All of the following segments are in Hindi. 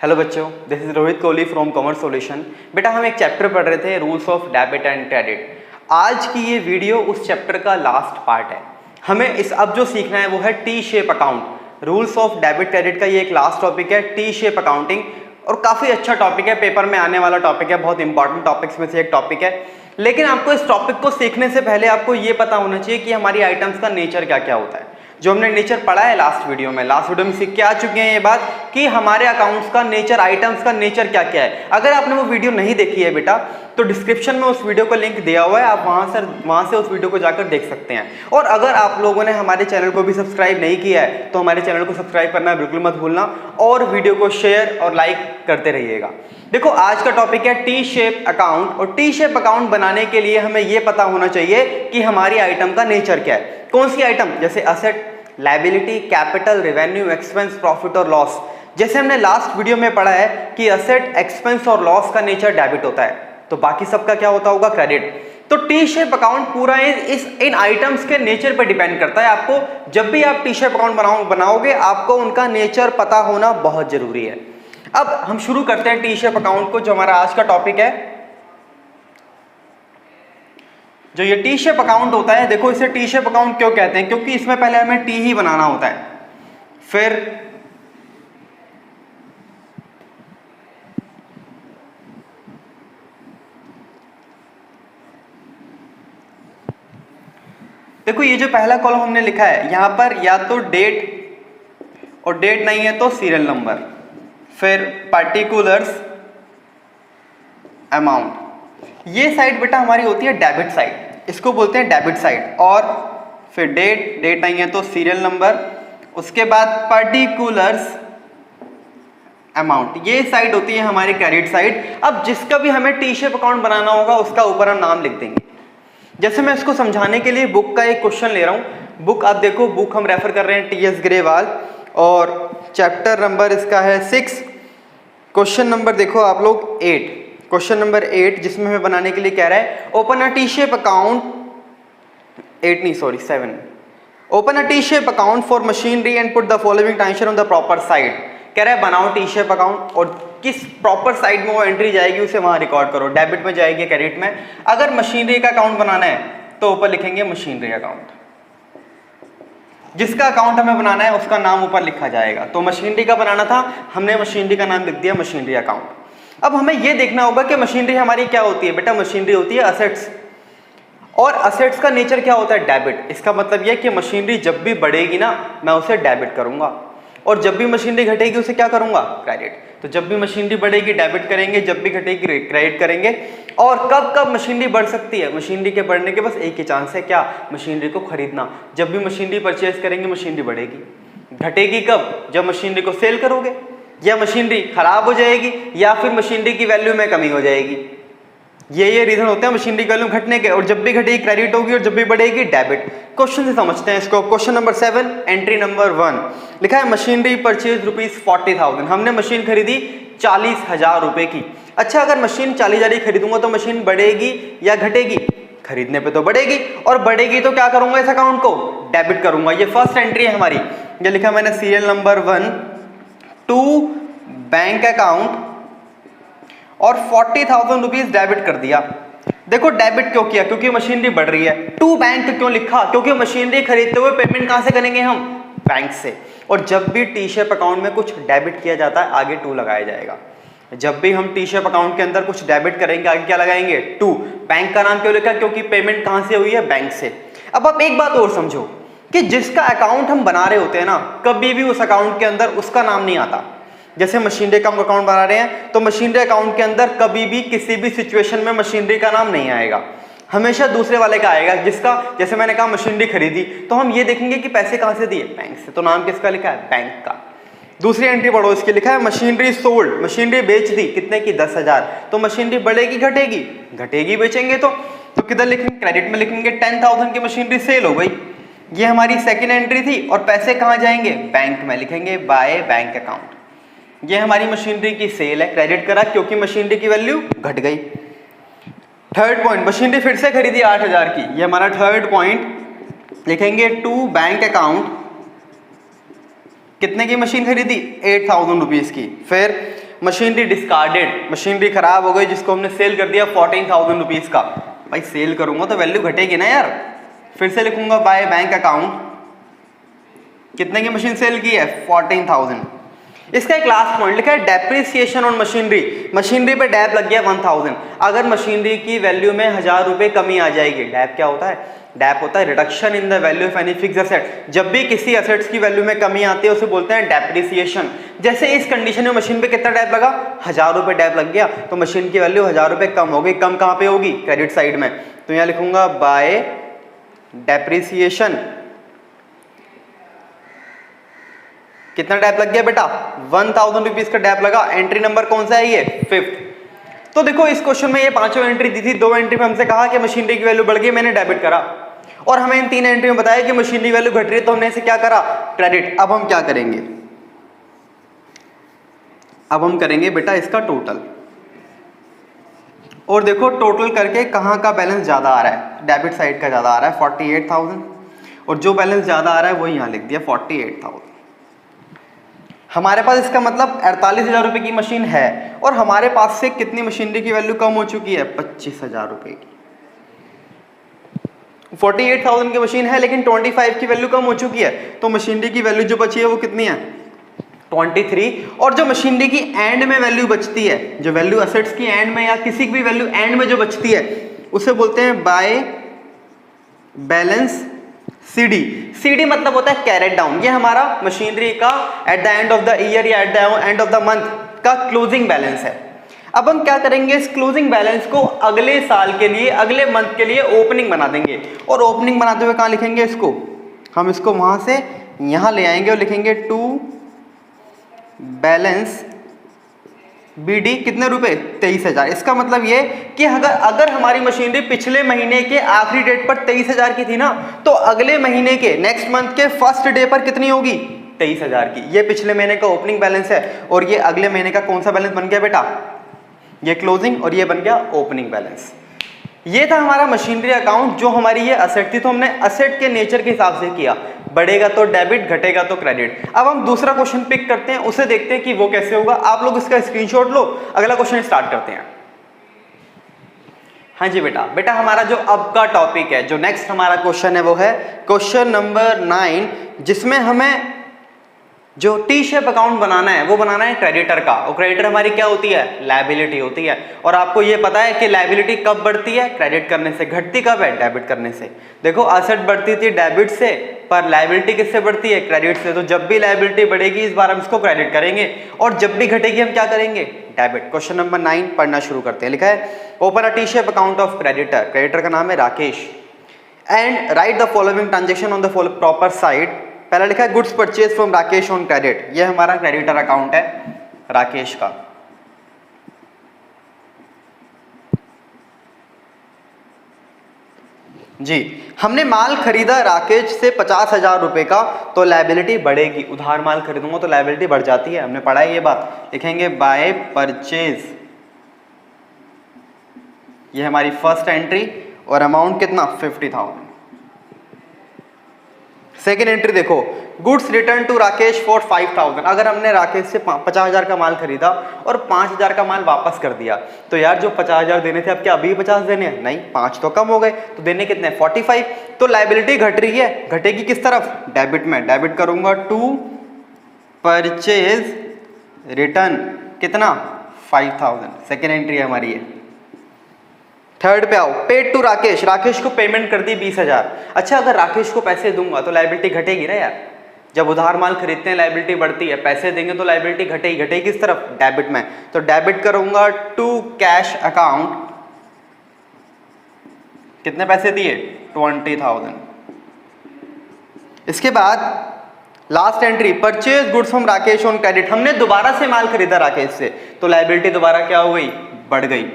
हेलो बच्चों, this is Rohit Kohli from commerce solution. बेटा हम एक चैप्टर पढ़ रहे थे, rules of debit and credit. आज की ये वीडियो उस चैप्टर का लास्ट पार्ट है। हमें इस अब जो सीखना है वो है T shape account. Rules of debit credit का ये एक लास्ट टॉपिक है, टी शेप अकाउंटिंग, और काफ़ी अच्छा टॉपिक है, पेपर में आने वाला टॉपिक है, बहुत इंपॉर्टेंट टॉपिक्स में से एक टॉपिक है। लेकिन आपको इस टॉपिक को सीखने से पहले आपको ये पता होना चाहिए कि हमारी आइटम्स का नेचर क्या क्या होता है। जो हमने नेचर पढ़ा है लास्ट वीडियो में सीख के आ चुके हैं ये बात कि हमारे अकाउंट्स का नेचर, आइटम्स का नेचर क्या क्या है। अगर आपने वो वीडियो नहीं देखी है बेटा तो डिस्क्रिप्शन में उस वीडियो का लिंक दिया हुआ है, आप वहां से उस वीडियो को जाकर देख सकते हैं। और अगर आप लोगों ने हमारे चैनल को भी सब्सक्राइब नहीं किया है तो हमारे चैनल को सब्सक्राइब करना बिल्कुल मत भूलना और वीडियो को शेयर और लाइक करते रहिएगा। देखो आज का टॉपिक है टी शेप अकाउंट, और टी शेप अकाउंट बनाने के लिए हमें यह पता होना चाहिए कि हमारी आइटम का नेचर क्या है। कौन सी आइटम, जैसे asset, liability, capital, revenue, expense, profit और लॉस। जैसे हमने लास्ट वीडियो में पढ़ा है कि असेट, एक्सपेंस और लॉस का नेचर डेबिट होता है, तो बाकी सबका क्या होता होगा, क्रेडिट। तो टी शेप अकाउंट पूरा इन आइटम्स के नेचर पर डिपेंड करता है। आपको जब भी आप टी शेप अकाउंट बनाओगे आपको उनका नेचर पता होना बहुत जरूरी है। अब हम शुरू करते हैं टी शेप अकाउंट को, जो हमारा आज का टॉपिक है। जो ये टी शेप अकाउंट होता है, देखो इसे टी शेप अकाउंट क्यों कहते हैं, क्योंकि इसमें पहले हमें टी ही बनाना होता है। फिर देखो ये जो पहला कॉलम हमने लिखा है यहां पर या तो डेट, और डेट नहीं है तो सीरियल नंबर, फिर पर्टिकुलर्स, अमाउंट। ये साइड बेटा हमारी होती है डेबिट साइड, इसको बोलते हैं डेबिट साइड। और फिर डेट नहीं है तो सीरियल नंबर, उसके बाद पर्टिकुलर्स, अमाउंट। ये साइड होती है हमारी क्रेडिट साइड। अब जिसका भी हमें टी शेप अकाउंट बनाना होगा उसका ऊपर हम नाम लिख देंगे। जैसे मैं इसको समझाने के लिए बुक का एक क्वेश्चन ले रहा हूं। बुक आप देखो, बुक हम रेफर कर रहे हैं टी एस ग्रेवाल, और चैप्टर नंबर इसका है 6। क्वेश्चन नंबर देखो आप लोग 8, क्वेश्चन नंबर 8, जिसमें हमें बनाने के लिए कह रहा है open a T shape account, 7, open a T shape account for machinery and put the following transaction on the proper side. कह रहा है बनाओ टी शेप अकाउंट और किस प्रॉपर साइड में वो एंट्री जाएगी उसे वहां रिकॉर्ड करो, डेबिट में जाएगी, क्रेडिट में। अगर मशीनरी का अकाउंट बनाना है तो ऊपर लिखेंगे मशीनरी अकाउंट, जिसका अकाउंट हमें बनाना है उसका नाम ऊपर लिखा जाएगा। तो मशीनरी का बनाना था, हमने मशीनरी का नाम लिख दिया मशीनरी अकाउंट। अब हमें यह देखना होगा कि मशीनरी हमारी क्या होती है। बेटा मशीनरी होती है असेट्स, और असेट्स का नेचर क्या होता है, डेबिट। इसका मतलब यह कि मशीनरी जब भी बढ़ेगी ना मैं उसे डेबिट करूंगा, और जब भी मशीनरी घटेगी उसे क्या करूंगा, क्रेडिट। तो जब भी मशीनरी बढ़ेगी डेबिट करेंगे, जब भी घटेगी क्रेडिट करेंगे। और कब कब मशीनरी बढ़ सकती है, मशीनरी के बढ़ने के बस एक ही चांस है, क्या, मशीनरी को खरीदना। जब भी मशीनरी परचेज करेंगे मशीनरी बढ़ेगी। घटेगी कब, जब मशीनरी को सेल करोगे, या मशीनरी खराब हो जाएगी, या फिर मशीनरी की वैल्यू में कमी हो जाएगी। ये रीजन होते हैं मशीनरी की वैल्यू घटने के। और जब भी घटेगी क्रेडिट होगी, और जब भी बढ़ेगी डेबिट। क्वेश्चन से समझते हैं इसको। क्वेश्चन नंबर 7, एंट्री नंबर 1 लिखा है मशीनरी परचेज ₹40,000। हमने मशीन खरीदी 40,000 रुपए की। अच्छा, अगर मशीन 40,000 ही खरीदूंगा तो मशीन बढ़ेगी या घटेगी, खरीदने पे तो बढ़ेगी, और बढ़ेगी तो क्या करूंगा, इस अकाउंट को डेबिट करूंगा। ये फर्स्ट एंट्री है हमारी। ये लिखा मैंने serial number 1 to bank account, और 40,000 रुपीज डेबिट कर दिया। देखो डेबिट क्यों किया, क्योंकि मशीनरी बढ़ रही है। टू बैंक क्यों लिखा, क्योंकि मशीनरी खरीदते हुए पेमेंट कहां से करेंगे हम, बैंक से। और जब भी टी शेप अकाउंट में कुछ डेबिट किया जाता है आगे टू लगाया जाएगा। जब भी हम टी शेप अकाउंट के अंदर कुछ डेबिट करेंगे आगे क्या लगाएंगे, टू। बैंक का नाम क्यों लिखा, क्योंकि पेमेंट कहां से हुई है, बैंक से। अब आप एक बात और समझो कि जिसका अकाउंट हम बना रहे होते हैं ना, कभी भी उस अकाउंट के अंदर उसका नाम नहीं आता। जैसे मशीनरी का हम अकाउंट बना रहे हैं तो मशीनरी अकाउंट के अंदर कभी भी किसी भी सिचुएशन में मशीनरी का नाम नहीं आएगा, हमेशा दूसरे वाले का आएगा। जिसका, जैसे मैंने कहा मशीनरी खरीदी तो हम ये देखेंगे कि पैसे कहां से दिए, बैंक से, तो नाम किसका लिखा है, बैंक का। दूसरी एंट्री पढ़ो, इसकी लिखा है मशीनरी सोल्ड, मशीनरी बेच दी, कितने की, 10,000। तो मशीनरी बढ़ेगी घटेगी, घटेगी बेचेंगे तो किधर लिखेंगे, क्रेडिट में लिखेंगे। 10,000 की मशीनरी सेल हो गई, ये हमारी सेकेंड एंट्री थी। और पैसे कहां जाएंगे, बैंक में, लिखेंगे बाय बैंक अकाउंट। ये हमारी मशीनरी की सेल है, क्रेडिट करा क्योंकि मशीनरी की वैल्यू घट गई। थर्ड पॉइंट, मशीनरी फिर से खरीदी 8,000 की, ये हमारा थर्ड पॉइंट। लिखेंगे टू बैंक अकाउंट, कितने की मशीन खरीदी, 8,000 रुपीज की। फिर मशीनरी डिस्कार्डेड, मशीनरी खराब हो गई जिसको हमने सेल कर दिया 14,000 रुपीज़ का। भाई सेल करूंगा तो वैल्यू घटेगी ना यार। फिर से लिखूंगा बाय बैंक अकाउंट, कितने की मशीन सेल की है 14,000। इसका एक लास्ट पॉइंट लिखा है डेप्रिसिएशन ऑन मशीनरी, मशीनरी पे डैप लग गया 1000। अगर मशीनरी की वैल्यू में 1000 रुपये कमी आ जाएगी, डैप क्या होता है, डैप होता है reduction in the value of any fixed asset. जब भी किसी एसेट्स की वैल्यू में कमी आती है उसे बोलते हैं डेप्रिसिएशन। जैसे इस कंडीशन में मशीन पे कितना डैप लगा, 1000 रुपये डैप लग गया, तो मशीन की वैल्यू 1000 रुपये कम हो गई। कम कहाँ पे होगी, क्रेडिट साइड में। तो यहाँ लिखूंगा बाय डेप्रिसिएशन, कितना डैप लग गया बेटा 1000 रुपीज का डैप लगा। एंट्री नंबर कौन सा है ये 5th। तो देखो इस क्वेश्चन में ये पांचों एंट्री दी थी, 2 एंट्री में हमसे कहा कि मशीनरी की वैल्यू बढ़ गई, मैंने डेबिट करा, और हमें इन 3 एंट्री में बताया कि मशीनरी की वैल्यू घट रही है तो हमने इसे क्या करा, क्रेडिट। अब हम क्या करेंगे, अब हम करेंगे बेटा इसका टोटल, और देखो टोटल करके कहाँ का बैलेंस ज्यादा आ रहा है, डेबिट साइड का ज्यादा आ रहा है 48,000, और जो बैलेंस ज्यादा आ रहा है वो यहाँ लिख दिया 48,000। हमारे पास इसका मतलब 48,000 रुपये की मशीन है, और हमारे पास से कितनी मशीनरी की वैल्यू कम हो चुकी है 25,000 रुपये की। 48,000 की मशीन है लेकिन 25 की वैल्यू कम हो चुकी है, तो मशीनरी की वैल्यू जो बची है वो कितनी है 23। और जो मशीनरी की एंड में वैल्यू बचती है, जो वैल्यू एसेट्स की एंड में या किसी भी वैल्यू एंड में जो बचती है उसे बोलते हैं बाय बैलेंस सीडी। सीडी मतलब होता है कैरेट डाउन। ये हमारा मशीनरी का at the end of the year या at the end of the month का क्लोजिंग बैलेंस है। अब हम क्या करेंगे, इस क्लोजिंग बैलेंस को अगले साल के लिए, अगले मंथ के लिए ओपनिंग बना देंगे, और ओपनिंग बनाते हुए कहाँ लिखेंगे इसको, हम इसको वहां से यहां ले आएंगे और लिखेंगे टू बैलेंस बीडी कितने रुपए 23,000। इसका मतलब ये कि अगर हमारी मशीनरी पिछले महीने के आखिरी डेट पर 23,000 की थी ना, तो अगले महीने के नेक्स्ट मंथ के फर्स्ट डे पर कितनी होगी 23,000 की। ये पिछले महीने का ओपनिंग बैलेंस है, और ये अगले महीने का कौन सा बैलेंस बन गया बेटा, ये क्लोजिंग, और ये बन गया ओपनिंग बैलेंस। ये था हमारा मशीनरी अकाउंट, जो हमारी ये असेट थी, तो हमने असेट के नेचर के हिसाब से किया, बढ़ेगा तो डेबिट, घटेगा तो क्रेडिट। अब हम दूसरा क्वेश्चन पिक करते हैं, उसे देखते हैं कि वो कैसे होगा। आप लोग इसका स्क्रीनशॉट लो, अगला क्वेश्चन स्टार्ट करते हैं। हाँ जी बेटा हमारा जो अब का टॉपिक है, जो नेक्स्ट हमारा क्वेश्चन है वो है क्वेश्चन नंबर 9, जिसमें हमें जो टी शेप अकाउंट बनाना है वो बनाना है क्रेडिटर का, और क्रेडिटर हमारी क्या होती है, लायबिलिटी होती है। और आपको ये पता है कि लायबिलिटी कब बढ़ती है, क्रेडिट करने से, घटती कब है, डेबिट करने से। देखो असेट बढ़ती थी डेबिट से, पर लायबिलिटी किससे बढ़ती है, क्रेडिट से। तो जब भी लायबिलिटी बढ़ेगी इस बार हम इसको क्रेडिट करेंगे, और जब भी घटेगी हम क्या करेंगे, डेबिट। क्वेश्चन नंबर 9 पढ़ना शुरू करते हैं। लिखा है open a T shape account of creditor, creditor का नाम है Rakesh, and right the following transaction on the proper side. पहला लिखा है goods purchase from Rakesh on credit, ये हमारा क्रेडिटर अकाउंट है राकेश का। जी हमने माल खरीदा राकेश से 50,000 रुपए का, तो लायबिलिटी बढ़ेगी। उधार माल खरीदूंगा तो लायबिलिटी बढ़ जाती है, हमने पढ़ा है ये बात। लिखेंगे बाय परचेज, ये हमारी फर्स्ट एंट्री, और अमाउंट कितना 50,000। सेकेंड एंट्री देखो, goods return to Rakesh for 5,000। अगर हमने राकेश से 50,000 का माल खरीदा और 5,000 का माल वापस कर दिया, तो यार जो 50,000 देने थे अब क्या अभी 50 देने हैं, नहीं 5 तो कम हो गए, तो देने कितने 45। तो लायबिलिटी घट रही है, घटेगी किस तरफ, डेबिट में। डेबिट करूंगा टू परचेज रिटर्न कितना 5,000, सेकेंड एंट्री हमारी है। थर्ड पे आओ, पेड टू राकेश, राकेश को पेमेंट कर दी 20,000। अच्छा अगर राकेश को पैसे दूंगा तो लायबिलिटी घटेगी ना यार, जब उधार माल खरीदते हैं लायबिलिटी बढ़ती है, पैसे देंगे तो लायबिलिटी घटेगी, घटेगी किस तरफ, डेबिट में। तो डेबिट करूंगा टू कैश अकाउंट, कितने पैसे दिए 20,000। इसके बाद last entry purchase goods from Rakesh on credit, हमने दोबारा से माल खरीदा राकेश से, तो लायबिलिटी दोबारा क्या हो गई, बढ़ गई।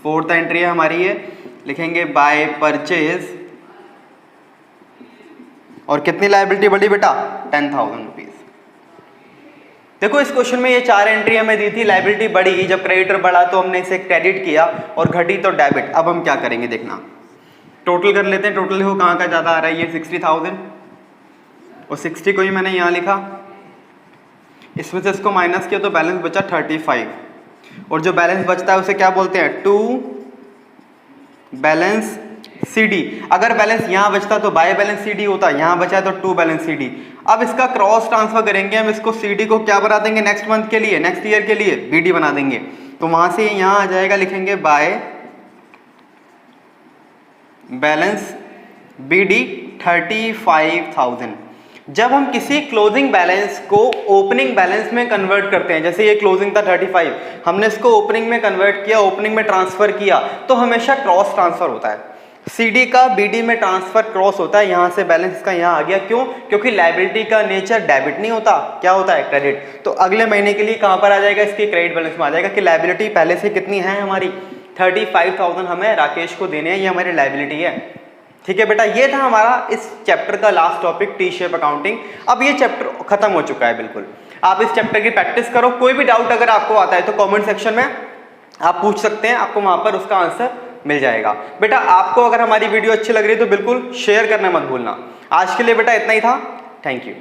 फोर्थ एंट्री हमारी है, लिखेंगे बाय परचेज, और कितनी लायबिलिटी बढ़ी बेटा 10,000 रुपीज। देखो इस क्वेश्चन में ये 4 एंट्री हमें दी थी, लायबिलिटी बढ़ी, जब क्रेडिटर बढ़ा तो हमने इसे क्रेडिट किया, और घटी तो डेबिट। अब हम क्या करेंगे देखना, टोटल कर लेते हैं। टोटल देखो कहाँ का ज्यादा आ रहा है, ये 60,000, और 60 को ही मैंने यहाँ लिखा, इसमें से इसको माइनस किया तो बैलेंस बचा 35। और जो बैलेंस बचता है उसे क्या बोलते हैं, टू बैलेंस CD। अगर बैलेंस यहाँ बचता तो बाय बैलेंस CD होता, यहाँ बचा है तो टू बैलेंस CD। अब इसका क्रॉस ट्रांसफर करेंगे हम, इसको CD को क्या बना देंगे नेक्स्ट मंथ के लिए, नेक्स्ट ईयर के लिए BD बना देंगे। तो वहां से यहाँ आ जाएगा, लिखेंगे बाय बैलेंस BD 35,000। जब हम किसी क्लोजिंग बैलेंस को ओपनिंग बैलेंस में कन्वर्ट करते हैं, जैसे ये क्लोजिंग था 35, हमने इसको ओपनिंग में कन्वर्ट किया, ओपनिंग में ट्रांसफर किया, तो हमेशा क्रॉस ट्रांसफर होता है। CD का BD में ट्रांसफर क्रॉस होता है, यहां से बैलेंस का यहां आ गया, क्यों? क्योंकि लायबिलिटी का नेचर डेबिट नहीं होता, क्या होता है, क्रेडिट। तो अगले महीने के लिए कहां पर आ जाएगा, इसके क्रेडिट बैलेंस में आ जाएगा कि लायबिलिटी पहले से कितनी है हमारी, 35,000 हमें राकेश को देने हैं, ये हमारी लायबिलिटी है। ठीक है बेटा, ये था हमारा इस चैप्टर का last topic, T shape accounting. अब ये चैप्टर खत्म हो चुका है बिल्कुल। आप इस चैप्टर की प्रैक्टिस करो, कोई भी डाउट अगर आपको आता है तो कमेंट सेक्शन में आप पूछ सकते हैं, आपको वहां पर उसका आंसर मिल जाएगा। बेटा आपको अगर हमारी वीडियो अच्छी लग रही है तो बिल्कुल शेयर करना मत भूलना। आज के लिए बेटा इतना ही था, थैंक यू।